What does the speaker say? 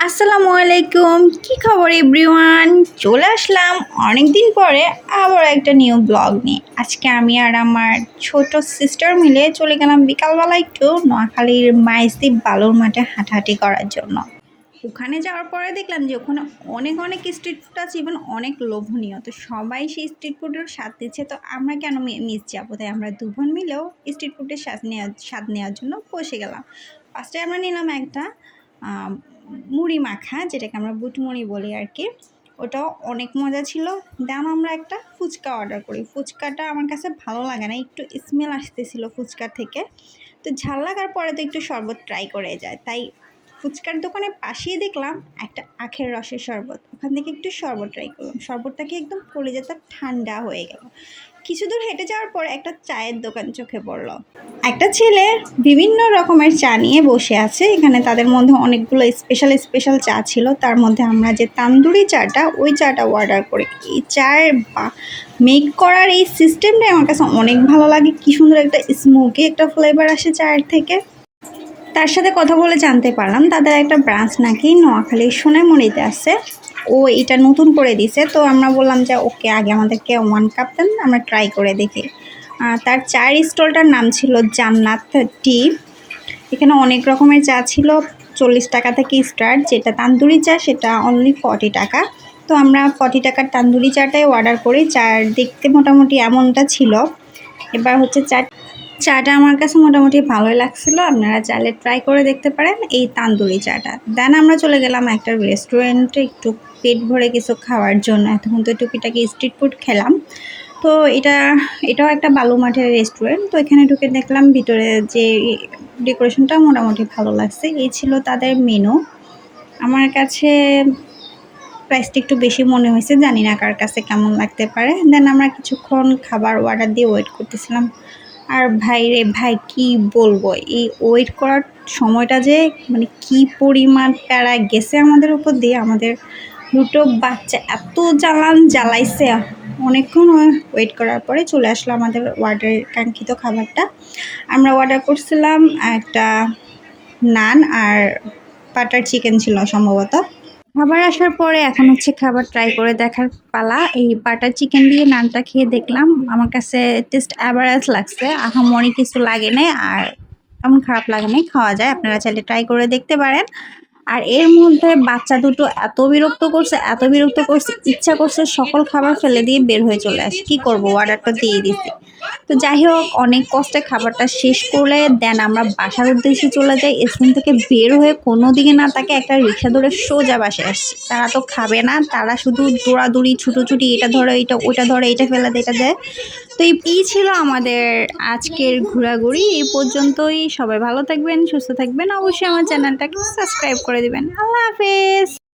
আসসালামু আলাইকুম, কি খবর এভরিওয়ান? চলে আসলাম অনেক দিন পরে আবার একটা নিউ ব্লগ নিয়ে। আজকে আমি আর আমার ছোট সিস্টার মিলে চলে গেলাম বিকালবেলা একটু নোয়াখালীর মাইজদ্বীপ বালুর মাঠে হাঁটাহাঁটি করার জন্য। ওখানে যাওয়ার পরে দেখলাম যে ওখানে অনেক অনেক স্ট্রিট ফুড আছে, ইভেন অনেক লোভনীয়। তো সবাই সেই স্ট্রিট ফুডের স্বাদ দিচ্ছে, তো আমরা কেন মিস যাবো? তাই আমরা দুজন মিলেও স্ট্রিট ফুডের স্বাদ নেওয়ার জন্য বসে গেলাম। ফার্স্টে আমরা নিলাম একটা মুড়ি মাখা, যেটাকে আমরা বুটমুড়ি বলি আর কি। ওটাও অনেক মজা ছিল। দেন আমরা একটা ফুচকা অর্ডার করি। ফুচকাটা আমার কাছে ভালো লাগে না, একটু স্মেল আসতেছিল ফুচকা থেকে। তো ঝাল লাগার পরে তো একটু শরবত ট্রাই করে যায়, তাই ফুচকার দোকানের পাশেই দেখলাম একটা আখের রসের শরবত। ওখান থেকে একটু শরবত ট্রাই করলাম। শরবতটাকে একদম কলিজাটা ঠান্ডা হয়ে গেল। কিছু দূর হেঁটে যাওয়ার পর একটা চায়ের দোকান চোখে পড়লো। একটা ছেলে বিভিন্ন রকমের চা নিয়ে বসে আছে। এখানে তাদের মধ্যে অনেকগুলো স্পেশাল স্পেশাল চা ছিল। তার মধ্যে আমরা যে তান্দুরি চাটা, ওই চাটা অর্ডার করি। এই চায়ের মেক করার এই সিস্টেমটাই আমার কাছে অনেক ভালো লাগে। কি সুন্দর একটা স্মোকি একটা ফ্লেভার আসে চায়ের থেকে। তার সাথে কথা বলে জানতে পারলাম তাদের একটা ব্রাঞ্চ নাকি নোয়াখালীর সোনাইমুড়িতে আছে। ও এটা নতুন করে দিছে। তো আমরা বললাম যে ওকে, আগে আমাদেরকে 1 কাপ দেন, আমরা ট্রাই করে দেখি। তার চায়ের স্টলটার নাম ছিল জান্নাত টি। এখানে অনেক রকমের চা ছিল, 40 টাকা থেকে স্টার্ট। যেটা তান্দুরি চা সেটা অনলি 40 টাকা। তো আমরা 40 টাকার তান্দুরি চাটাই অর্ডার করি। চার দেখতে মোটামুটি এমনটা ছিল। এবার হচ্ছে চাটা আমার কাছে মোটামুটি ভালোই লাগছিলো। আপনারা চাইলে ট্রাই করে দেখতে পারেন এই তান্দুরি চাটা। দেন আমরা চলে গেলাম একটা রেস্টুরেন্টে একটু পেট ভরে কিছু খাওয়ার জন্য। এতক্ষণ তো টুকিটাকি স্ট্রিট ফুড খেলাম। তো এটাও একটা বালু মাঠের রেস্টুরেন্ট। তো এখানে ঢুকে দেখলাম ভিতরে যে ডেকোরেশনটা মোটামুটি ভালো লাগছে। এই ছিল তাদের মেনু। আমার কাছে প্রাইসটা একটু বেশি মনে হয়েছে, জানি না কার কাছে কেমন লাগতে পারে। দেন আমরা কিছুক্ষণ খাবার অর্ডার দিয়ে ওয়েট করতেছিলাম। আর ভাই রে ভাই, কি বলবো, এই ওয়েট করার সময়টা যে মানে কি পরিমাণ প্যারা গেছে আমাদের উপর দিয়ে। আমাদের দুটো বাচ্চা এত জ্বালাইছে। অনেকক্ষণ ওয়েট করার পরে চলে আসলো আমাদের অর্ডারের কাঙ্ক্ষিত খাবারটা। আমরা অর্ডার করছিলাম একটা নান আর বাটার চিকেন ছিল সম্ভবত। খাবার আসার পরে এখন হচ্ছে খাবার ট্রাই করে দেখার পালা। এই বাটার চিকেন দিয়ে নানটা খেয়ে দেখলাম, আমার কাছে টেস্ট অ্যাভারেজ লাগছে, আহামরি কিছু লাগে নাই, আর তেমন খারাপ লাগে নাই, খাওয়া যায়। আপনারা চাইলে ট্রাই করে দেখতে পারেন। আর এর মধ্যে বাচ্চা দুটো এত বিরক্ত করছে, ইচ্ছা করছে সকল খাবার ফেলে দিয়ে বের হয়ে চলে আসে। কি করব, অর্ডারটা দিয়ে দিছি। তো যাই হোক, অনেক কষ্টে খাবারটা শেষ করলে দেন আমরা বাসার উদ্দেশ্যে চলে যাই। স্টেশন থেকে বের হয়ে কোনো দিকে না তাকে একটা রিক্সা ধরে সোজা বাসায় আসছি। তারা তো খাবে না, তারা শুধু দৌড়াদৌড়ি ছুটোছুটি, এটা ধরো এটা, ওটা ধরো এটা, ফেলে দেয় এটা দেয়। তো এই ছিল আমাদের আজকের ঘোরাঘুরি। এই পর্যন্তই। সবাই ভালো থাকবেন, সুস্থ থাকবেন। অবশ্যই আমার চ্যানেলটাকে সাবস্ক্রাইব করে দিবেন। আল্লাহ হাফেজ।